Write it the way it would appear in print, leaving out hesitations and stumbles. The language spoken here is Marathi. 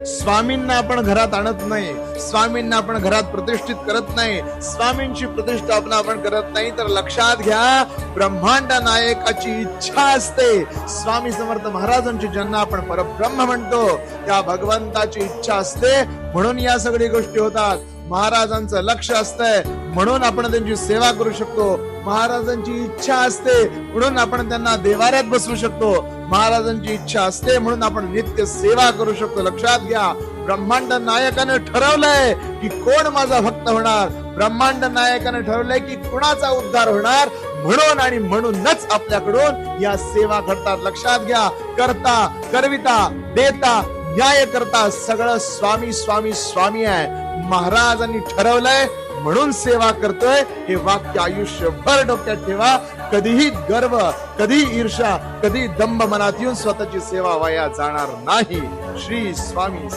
स्वामींना आपण घरात आणत नाही, स्वामींना आपण घरात प्रतिष्ठित करत नाही, स्वामींची प्रतिष्ठापना आपण करत नाही, तर लक्षात घ्या ब्रह्मांड नायकाची इच्छा असते. स्वामी समर्थ महाराजांची ज्यांना आपण परब्रह्म म्हणतो त्या भगवंताची इच्छा असते, म्हणून या सगळ्या गोष्टी होतात. महाराजांचं लक्ष असतंय म्हणून आपण त्यांची सेवा करू शकतो. महाराजांची इच्छा असते म्हणून आपण त्यांना देवाऱ्यात बसवू शकतो. महाराजांची इच्छा असते म्हणून आपण नित्य सेवा करू शकतो. लक्षात घ्या ब्रह्मांड नायकाने ठरवलंय की कोण माझा भक्त होणार. ब्रह्मांड नायकाने ठरवलंय की कुणाचा उद्धार होणार, म्हणून आणि म्हणूनच आपल्याकडून या सेवा घडतात. लक्षात घ्या करता करविता देता न्याय करता सगळं स्वामी स्वामी स्वामी आहे. महाराजांनी ठरवलंय म्हणून सेवा करतोय. हे वाक्य आयुष्यभर डोक्यात ठेवा. कधीही गर्व, कधी ईर्ष्या, कधी दंभ मनात येऊन स्वतःची सेवा वाया जाणार नाही. श्री स्वामी.